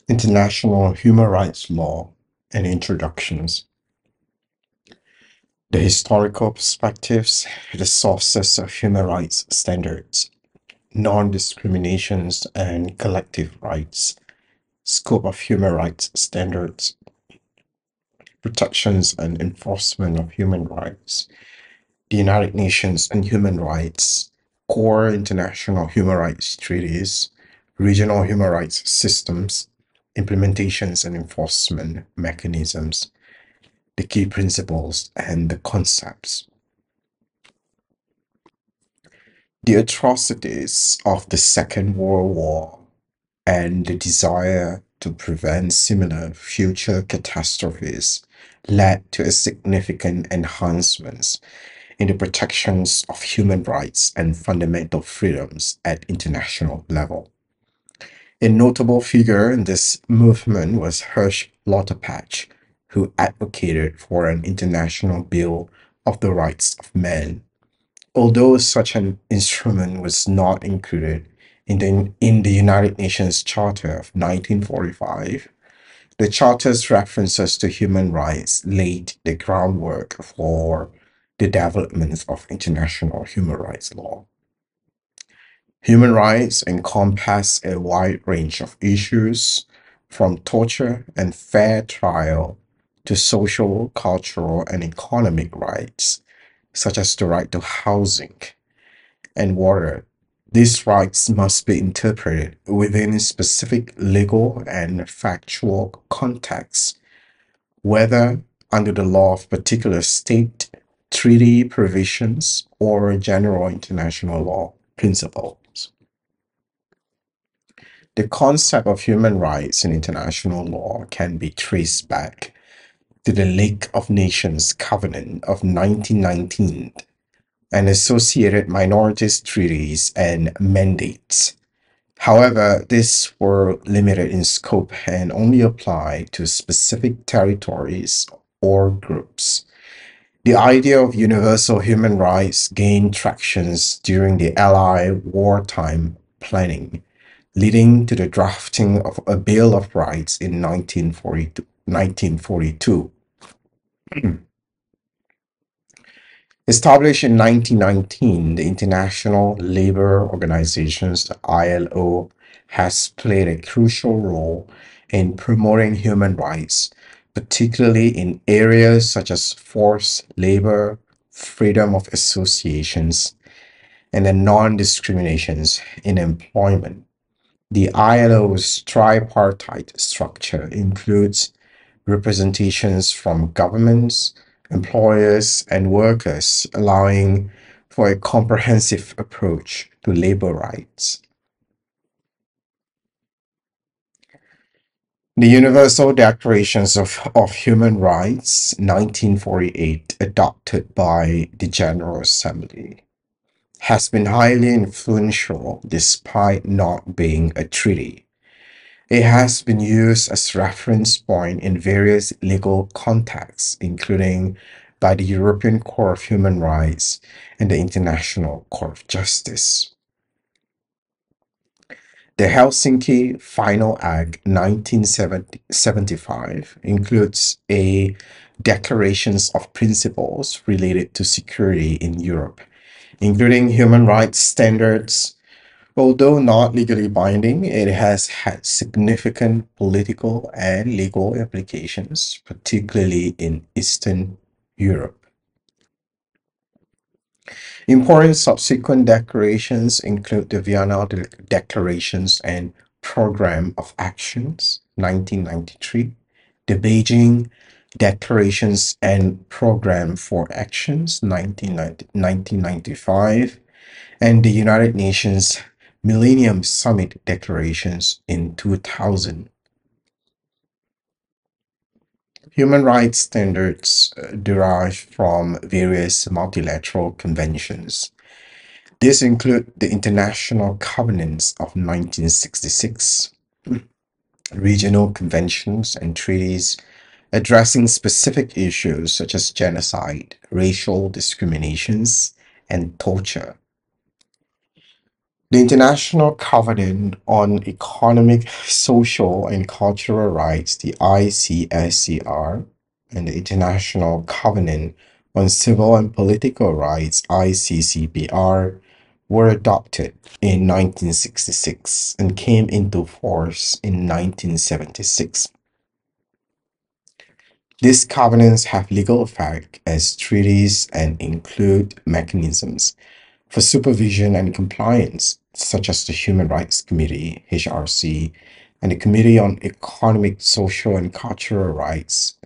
International Human Rights Law and Introductions. The historical perspectives, the sources of human rights standards, non-discriminations and collective rights, scope of human rights standards, protections and enforcement of human rights, the United Nations and human rights, core international human rights treaties, regional human rights systems, implementations and enforcement mechanisms, the key principles and the concepts. The atrocities of the Second World War and the desire to prevent similar future catastrophes led to a significant enhancements in the protections of human rights and fundamental freedoms at international level. A notable figure in this movement was Hersch Lauterpacht, who advocated for an international bill of the rights of man. Although such an instrument was not included in the United Nations Charter of 1945, the Charter's references to human rights laid the groundwork for the development of international human rights law. Human rights encompass a wide range of issues, from torture and fair trial to social, cultural, and economic rights, such as the right to housing and water. These rights must be interpreted within specific legal and factual contexts, whether under the law of particular state, treaty provisions, or general international law principles. The concept of human rights in international law can be traced back to the League of Nations Covenant of 1919 and associated minorities treaties and mandates. However, these were limited in scope and only applied to specific territories or groups. The idea of universal human rights gained traction during the Allied wartime planning, leading to the drafting of a Bill of Rights in 1942. Established in 1919, the International Labour Organization, the ILO, has played a crucial role in promoting human rights, particularly in areas such as forced labor, freedom of associations, and the non-discriminations in employment. The ILO's tripartite structure includes representations from governments, employers, and workers, allowing for a comprehensive approach to labor rights. The Universal Declarations of Human Rights, 1948, adopted by the General Assembly, has been highly influential despite not being a treaty. It has been used as reference point in various legal contexts, including by the European Court of Human Rights and the International Court of Justice. The Helsinki Final Act 1975 includes a declarations of principles related to security in Europe, including human rights standards. Although not legally binding, it has had significant political and legal implications, particularly in Eastern Europe. Important subsequent declarations include the Vienna Declarations and Program of Actions, 1993, the Beijing Declarations and Program for Actions, 1995, and the United Nations Millennium Summit Declarations in 2000. Human rights standards derive from various multilateral conventions. These include the International Covenants of 1966, regional conventions and treaties addressing specific issues such as genocide, racial discriminations, and torture. The International Covenant on Economic, Social, and Cultural Rights, the ICSCR, and the International Covenant on Civil and Political Rights, ICCPR, were adopted in 1966 and came into force in 1976. These covenants have legal effect as treaties and include mechanisms for supervision and compliance, such as the Human Rights Committee, HRC, and the Committee on Economic, Social, and Cultural Rights.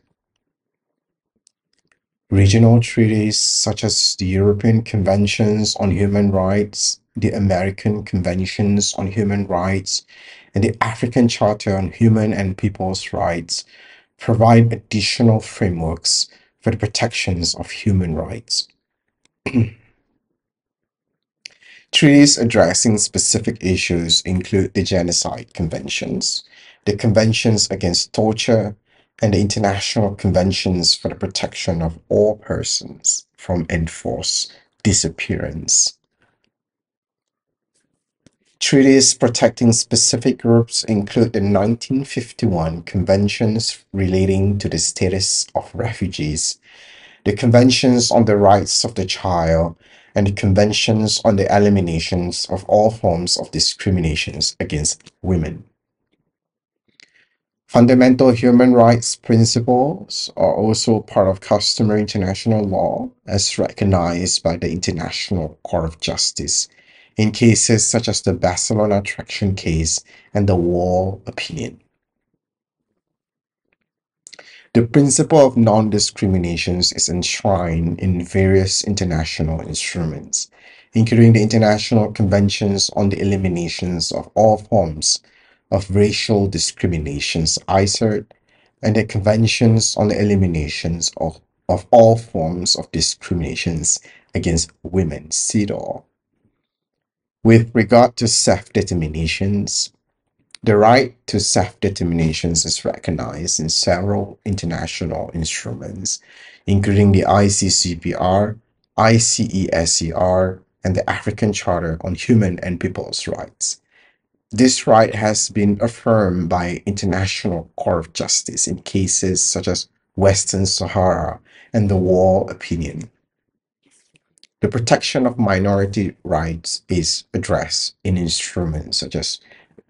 Regional treaties, such as the European Conventions on Human Rights, the American Conventions on Human Rights, and the African Charter on Human and People's Rights, provide additional frameworks for the protections of human rights. Treaties addressing specific issues include the Genocide Conventions, the Conventions Against Torture, and the International Conventions for the Protection of All Persons from Enforced Disappearance. Treaties protecting specific groups include the 1951 Conventions relating to the status of refugees, the Conventions on the Rights of the Child, and the Conventions on the Eliminations of All Forms of Discriminations against Women. Fundamental human rights principles are also part of customary international law as recognized by the International Court of Justice in cases such as the Barcelona Traction case and the Wall opinion. The principle of non-discrimination is enshrined in various international instruments, including the International Conventions on the Eliminations of All Forms of Racial Discriminations, ICERT, and the Conventions on the Eliminations of All Forms of Discriminations against Women, CEDAW. With regard to self-determinations, the right to self-determination is recognized in several international instruments, including the ICCPR, ICESCR, and the African Charter on Human and People's Rights. This right has been affirmed by International Court of Justice in cases such as Western Sahara and the Wall opinion. The protection of minority rights is addressed in instruments such as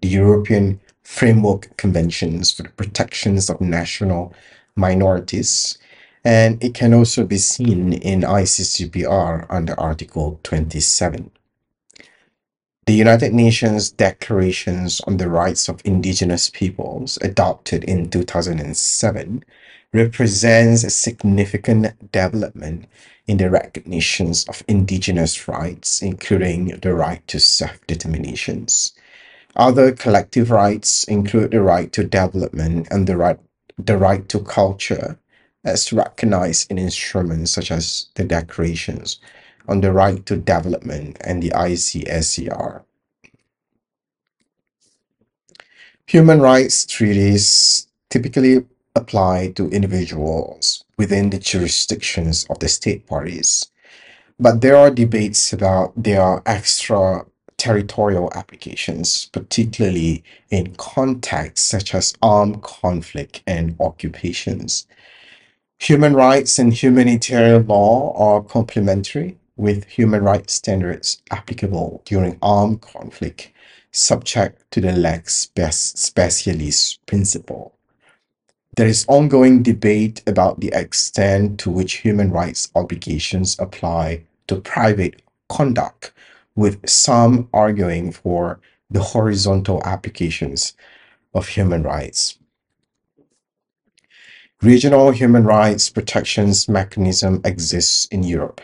the European Framework Conventions for the Protections of National Minorities, and it can also be seen in ICCPR under Article 27. The United Nations Declarations on the Rights of Indigenous Peoples, adopted in 2007, represents a significant development in the recognitions of indigenous rights, including the right to self-determinations. Other collective rights include the right to development and the right to culture, as recognized in instruments such as the Declarations on the Right to Development and the ICSCR. Human rights treaties typically apply to individuals within the jurisdictions of the state parties, but there are debates about their extraterritorial applications, particularly in contexts such as armed conflict and occupations. Human rights and humanitarian law are complementary, with human rights standards applicable during armed conflict, subject to the lex specialis principle. There is ongoing debate about the extent to which human rights obligations apply to private conduct, with some arguing for the horizontal applications of human rights. Regional human rights protections mechanism exists in Europe,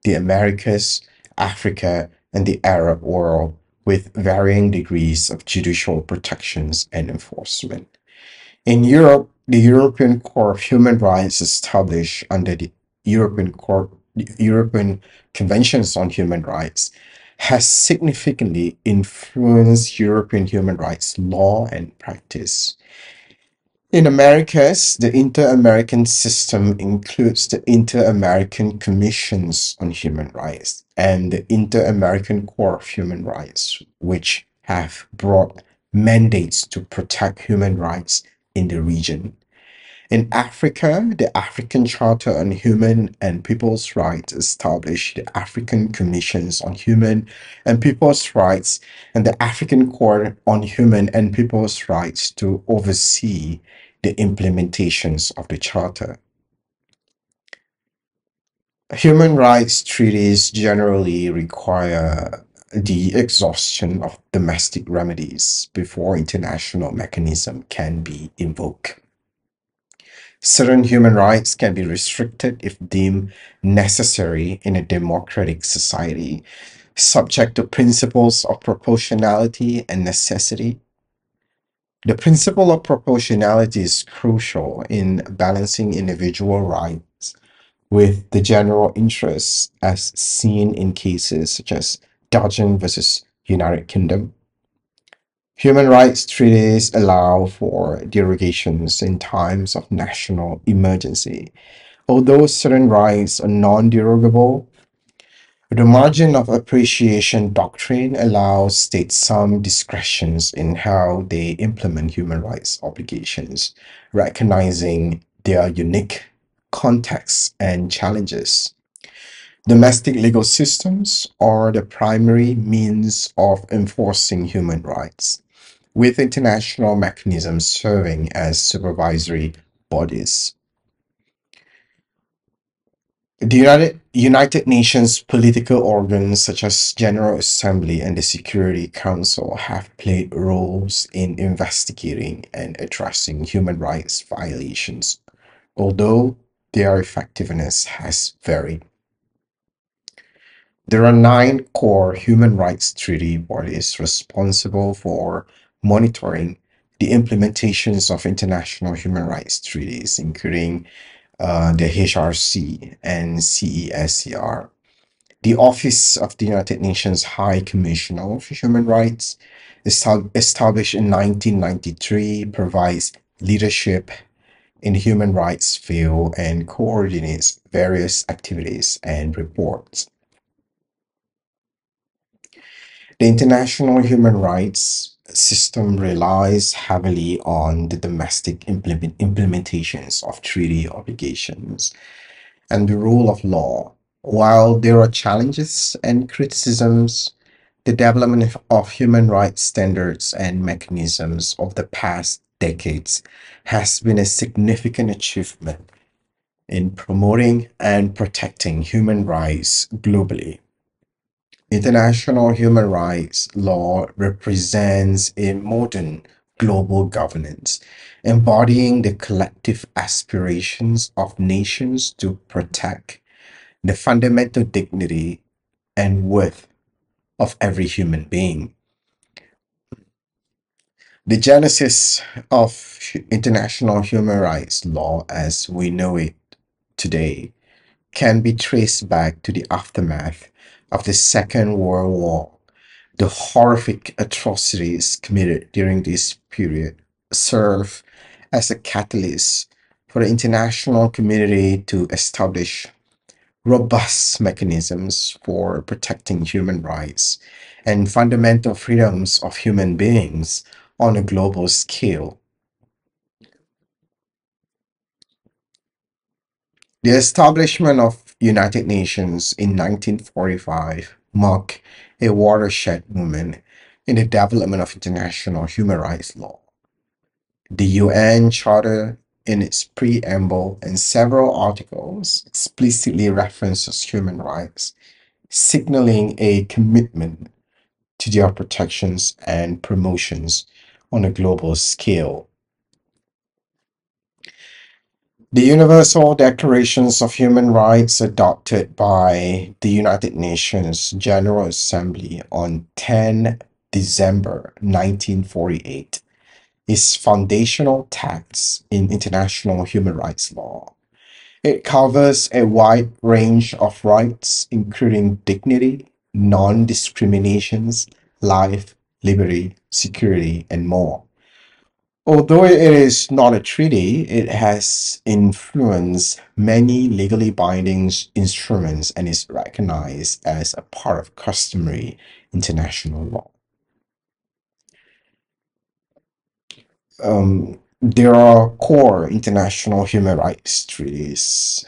the Americas, Africa, and the Arab world, with varying degrees of judicial protections and enforcement. In Europe, the European Court of Human Rights, established under the European Conventions on Human Rights, has significantly influenced European human rights law and practice. In Americas, the Inter-American system includes the Inter-American Commissions on Human Rights and the Inter-American Court of Human Rights, which have broad mandates to protect human rights in the region. In Africa, the African Charter on Human and People's Rights established the African Commissions on Human and People's Rights and the African Court on Human and People's Rights to oversee the implementations of the Charter. Human rights treaties generally require the exhaustion of domestic remedies before international mechanism can be invoked. Certain human rights can be restricted if deemed necessary in a democratic society, subject to principles of proportionality and necessity. The principle of proportionality is crucial in balancing individual rights with the general interests as seen in cases such as Dodgen versus United Kingdom. Human rights treaties allow for derogations in times of national emergency. Although certain rights are non-derogable, the margin of appreciation doctrine allows states some discretions in how they implement human rights obligations, recognizing their unique contexts and challenges. Domestic legal systems are the primary means of enforcing human rights, with international mechanisms serving as supervisory bodies. The United Nations political organs such as General Assembly and the Security Council have played roles in investigating and addressing human rights violations, although their effectiveness has varied. There are nine core human rights treaty bodies responsible for monitoring the implementations of international human rights treaties, including the HRC and CESCR. The Office of the United Nations High Commissioner for Human Rights, established in 1993, provides leadership in the human rights field and coordinates various activities and reports. The international human rights system relies heavily on the domestic implementations of treaty obligations and the rule of law. While there are challenges and criticisms, the development of human rights standards and mechanisms of the past decades has been a significant achievement in promoting and protecting human rights globally. International human rights law represents a modern global governance, embodying the collective aspirations of nations to protect the fundamental dignity and worth of every human being. The genesis of international human rights law as we know it today can be traced back to the aftermath of the Second World War. The horrific atrocities committed during this period serve as a catalyst for the international community to establish robust mechanisms for protecting human rights and fundamental freedoms of human beings on a global scale. The establishment of United Nations in 1945 marked a watershed moment in the development of international human rights law. The UN Charter, in its preamble and several articles, explicitly references human rights, signaling a commitment to their protections and promotions on a global scale. The Universal Declarations of Human Rights, adopted by the United Nations General Assembly on 10 December 1948, is foundational text in international human rights law. It covers a wide range of rights, including dignity, non-discriminations, life, liberty, security, and more. Although it is not a treaty, it has influenced many legally binding instruments and is recognized as a part of customary international law. There are core international human rights treaties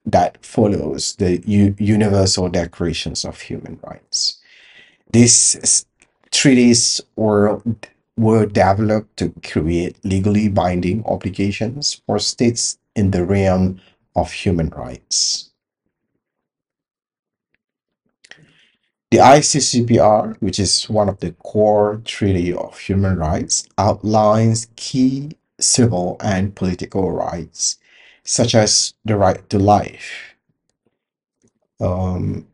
that follows the Universal Declarations of Human Rights. These treaties were developed to create legally binding obligations for states in the realm of human rights. The ICCPR, which is one of the core treaty of human rights, outlines key civil and political rights, such as the right to life,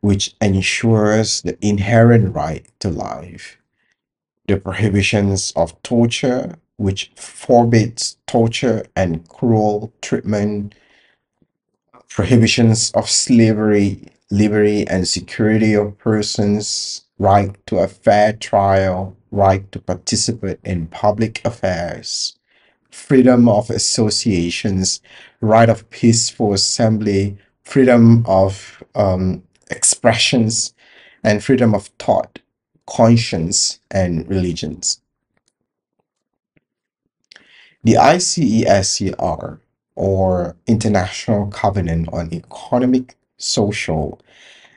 which ensures the inherent right to life, the prohibitions of torture, which forbids torture and cruel treatment, prohibitions of slavery, liberty and security of persons, right to a fair trial, right to participate in public affairs, freedom of associations, right of peaceful assembly, freedom of expressions, and freedom of thought, conscience, and religions. The ICESCR, or International Covenant on Economic, Social,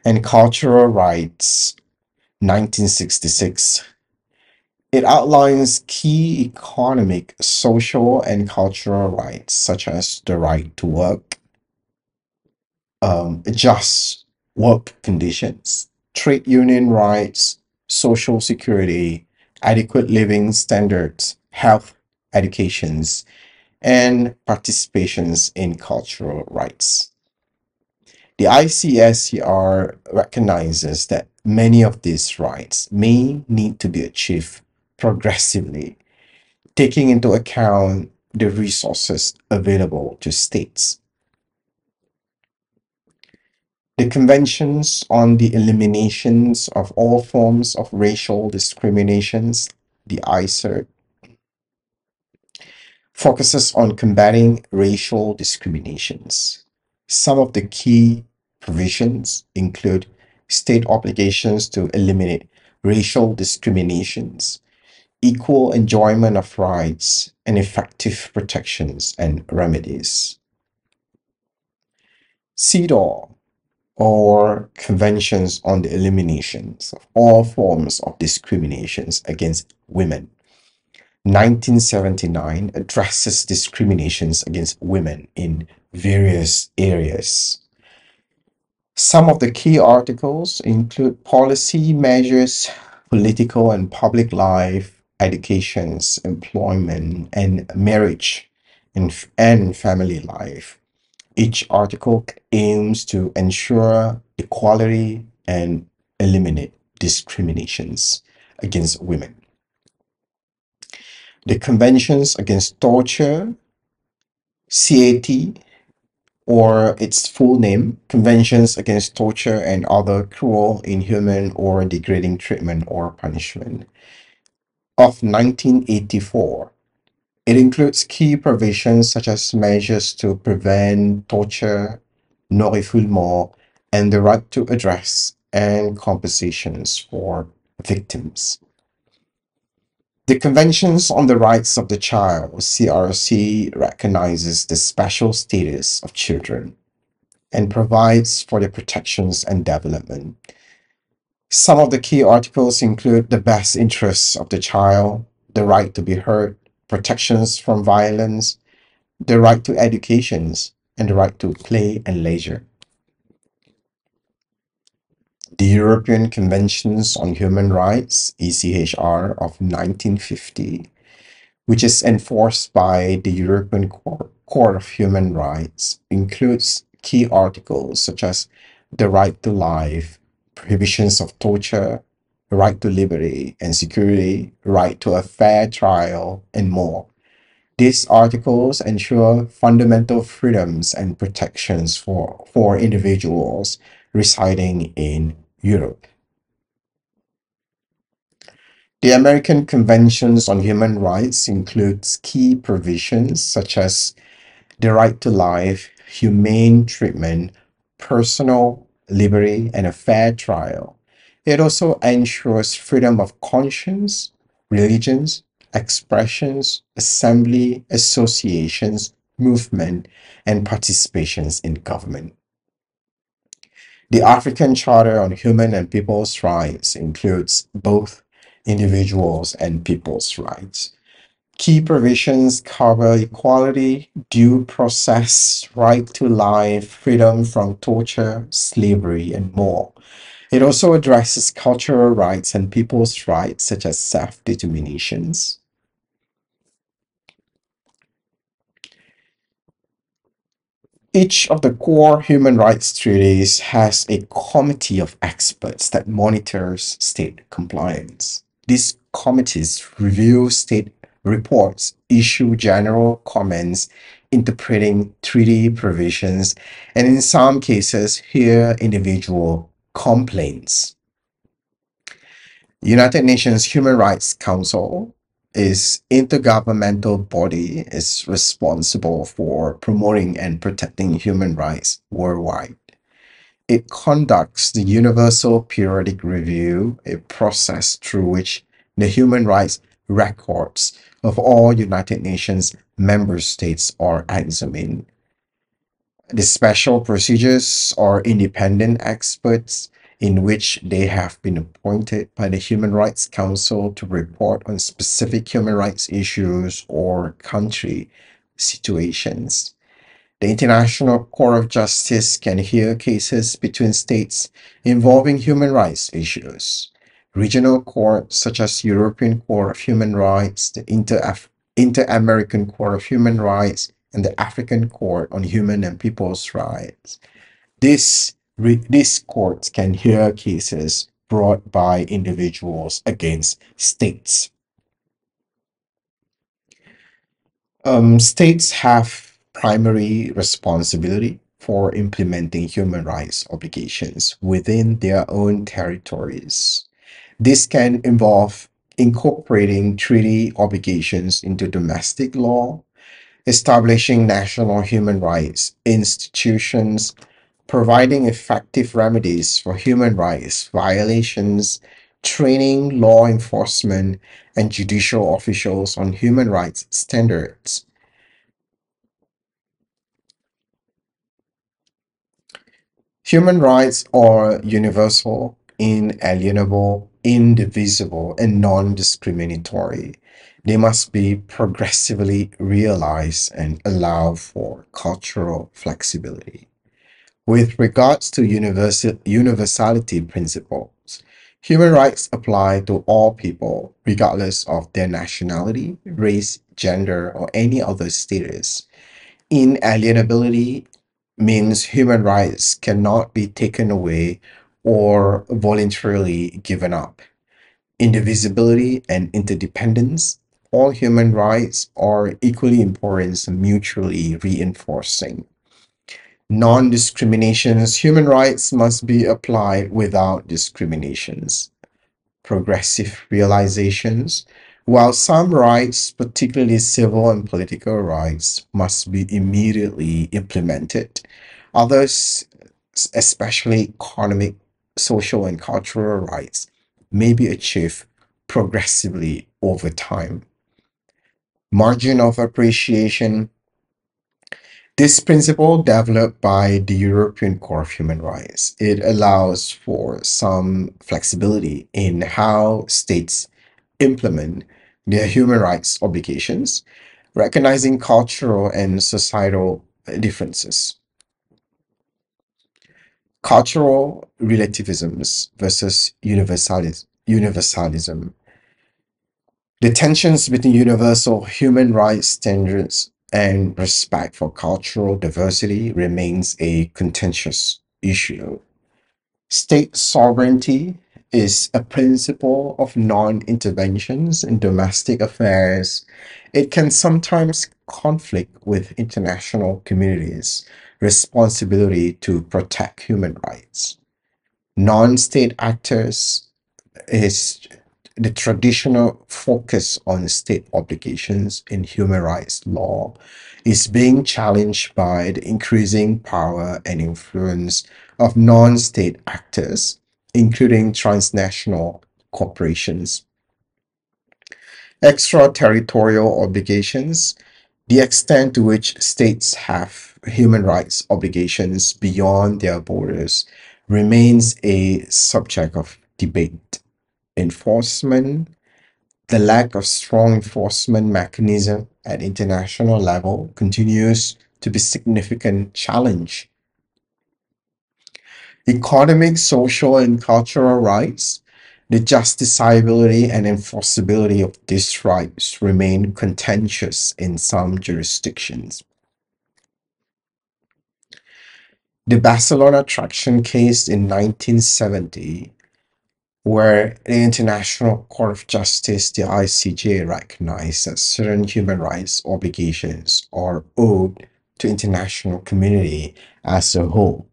and Cultural Rights, 1966, it outlines key economic, social, and cultural rights such as the right to work, just work conditions, trade union rights, social security, adequate living standards, health, educations, and participations in cultural rights. The ICSCR recognizes that many of these rights may need to be achieved progressively, taking into account the resources available to states. The Conventions on the Eliminations of All Forms of Racial Discriminations, the ICER, focuses on combating racial discriminations. Some of the key provisions include state obligations to eliminate racial discriminations, equal enjoyment of rights, and effective protections and remedies. CEDAW, or Conventions on the Eliminations of All Forms of Discriminations Against Women, 1979, addresses discriminations against women in various areas. Some of the key articles include policy measures, political and public life, educations, employment, and marriage and family life. Each article aims to ensure equality and eliminate discriminations against women. The Conventions Against Torture, CAT, or its full name, Conventions Against Torture and Other Cruel, Inhuman, or Degrading Treatment or Punishment, of 1984. It includes key provisions such as measures to prevent torture, non-refoulement, and the right to address and compensations for victims. The Conventions on the Rights of the Child, CRC, recognizes the special status of children and provides for their protections and development. Some of the key articles include the best interests of the child, the right to be heard, protections from violence, the right to educations, and the right to play and leisure. The European Conventions on Human Rights, ECHR, of 1950, which is enforced by the European Court of Human Rights, includes key articles such as the right to life, prohibitions of torture, the right to liberty and security, right to a fair trial, and more. These articles ensure fundamental freedoms and protections for individuals residing in Europe. The American Conventions on Human Rights includes key provisions such as the right to life, humane treatment, personal liberty, and a fair trial. It also ensures freedom of conscience, religions, expressions, assembly, associations, movement, and participations in government. The African Charter on Human and People's Rights includes both individuals and people's rights. Key provisions cover equality, due process, right to life, freedom from torture, slavery, and more. It also addresses cultural rights and people's rights, such as self determinations. Each of the core human rights treaties has a committee of experts that monitors state compliance. These committees review state reports, issue general comments, interpreting treaty provisions, and in some cases, hear individual complaints. United Nations Human Rights Council is intergovernmental body is responsible for promoting and protecting human rights worldwide. It conducts the Universal Periodic Review, a process through which the human rights records of all United Nations member states are examined. The special procedures are independent experts in which they have been appointed by the Human Rights Council to report on specific human rights issues or country situations. The International Court of Justice can hear cases between states involving human rights issues. Regional courts such as European Court of Human Rights, the Inter-American Court of Human Rights, and the African Court on Human and People's Rights. These courts can hear cases brought by individuals against states. States have primary responsibility for implementing human rights obligations within their own territories. This can involve incorporating treaty obligations into domestic law, establishing national human rights institutions, providing effective remedies for human rights violations, training law enforcement and judicial officials on human rights standards. Human rights are universal, inalienable, indivisible, and non discriminatory. They must be progressively realized and allow for cultural flexibility. With regards to universality principles, human rights apply to all people, regardless of their nationality, race, gender, or any other status. Inalienability means human rights cannot be taken away or voluntarily given up. Indivisibility and interdependence, all human rights are equally important and mutually reinforcing. Non-discriminations, human rights must be applied without discriminations. Progressive realizations, while some rights, particularly civil and political rights, must be immediately implemented, others, especially economic, social, and cultural rights, may be achieved progressively over time. Margin of appreciation, this principle, developed by the European Court of Human Rights, it allows for some flexibility in how states implement their human rights obligations, recognizing cultural and societal differences. Cultural relativisms versus universalism. The tensions between universal human rights standards and respect for cultural diversity remains a contentious issue. State sovereignty is a principle of non-interventions in domestic affairs. It can sometimes conflict with international communities' responsibility to protect human rights. Non-state actors is the traditional focus on state obligations in human rights law is being challenged by the increasing power and influence of non state actors, including transnational corporations. Extraterritorial obligations, the extent to which states have human rights obligations beyond their borders, remains a subject of debate. Enforcement, the lack of strong enforcement mechanism at international level continues to be significant challenge. Economic, social, and cultural rights, the justiciability and enforceability of these rights remain contentious in some jurisdictions. The Barcelona Traction case in 1970, where the International Court of Justice, the ICJ, recognized that certain human rights obligations are owed to international community as a whole.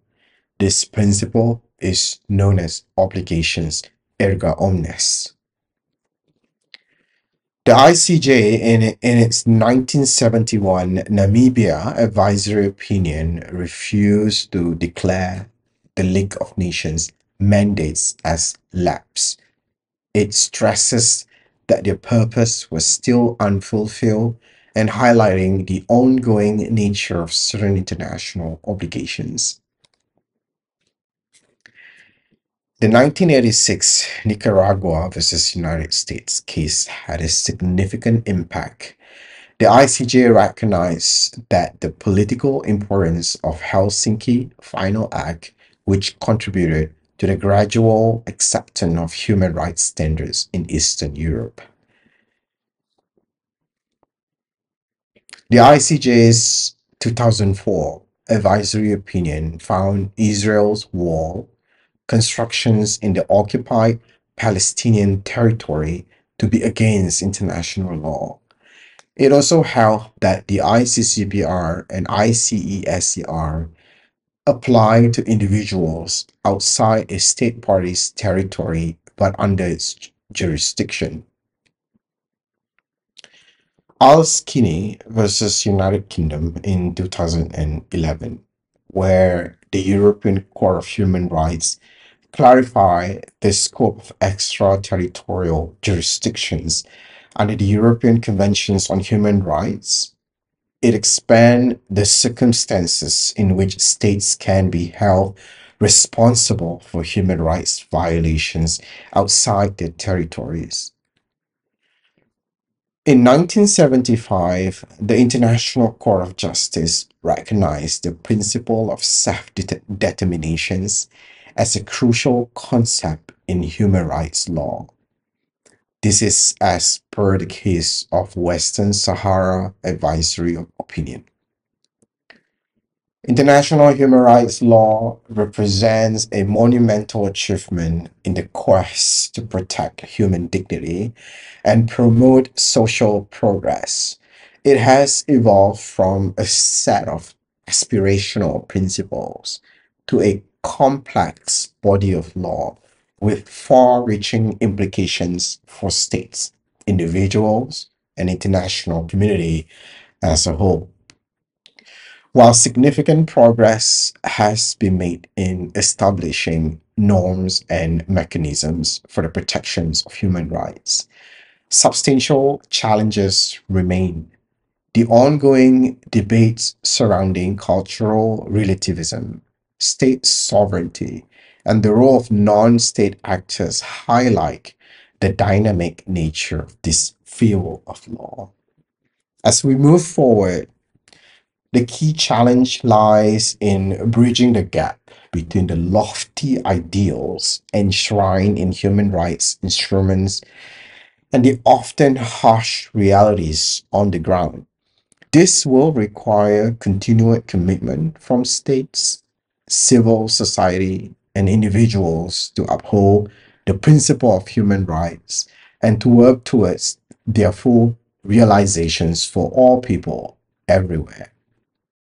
This principle is known as obligations erga omnes. The ICJ, in its 1971 Namibia advisory opinion, refused to declare the League of Nations mandates as lapsed. It stresses that their purpose was still unfulfilled and highlighting the ongoing nature of certain international obligations. The 1986 Nicaragua versus United States case had a significant impact. The ICJ recognized that the political importance of Helsinki Final Act, which contributed to the gradual acceptance of human rights standards in Eastern Europe. The ICJ's 2004 advisory opinion found Israel's wall constructions in the occupied Palestinian territory to be against international law. It also held that the ICCPR and ICESCR apply to individuals outside a state party's territory but under its jurisdiction. Al-Skini versus United Kingdom in 2011, where the European Court of Human Rights clarified the scope of extraterritorial jurisdictions under the European Conventions on Human Rights. It expands the circumstances in which states can be held responsible for human rights violations outside their territories. In 1975, the International Court of Justice recognized the principle of self-determinations as a crucial concept in human rights law. This is as per the case of Western Sahara Advisory Opinion. International human rights law represents a monumental achievement in the quest to protect human dignity and promote social progress. It has evolved from a set of aspirational principles to a complex body of law with far-reaching implications for states, individuals, and international community as a whole. While significant progress has been made in establishing norms and mechanisms for the protections of human rights, substantial challenges remain. The ongoing debates surrounding cultural relativism, state sovereignty, and the role of non state actors highlight the dynamic nature of this field of law. As we move forward, the key challenge lies in bridging the gap between the lofty ideals enshrined in human rights instruments and the often harsh realities on the ground. This will require continued commitment from states, civil society, and individuals to uphold the principle of human rights and to work towards their full realizations for all people everywhere.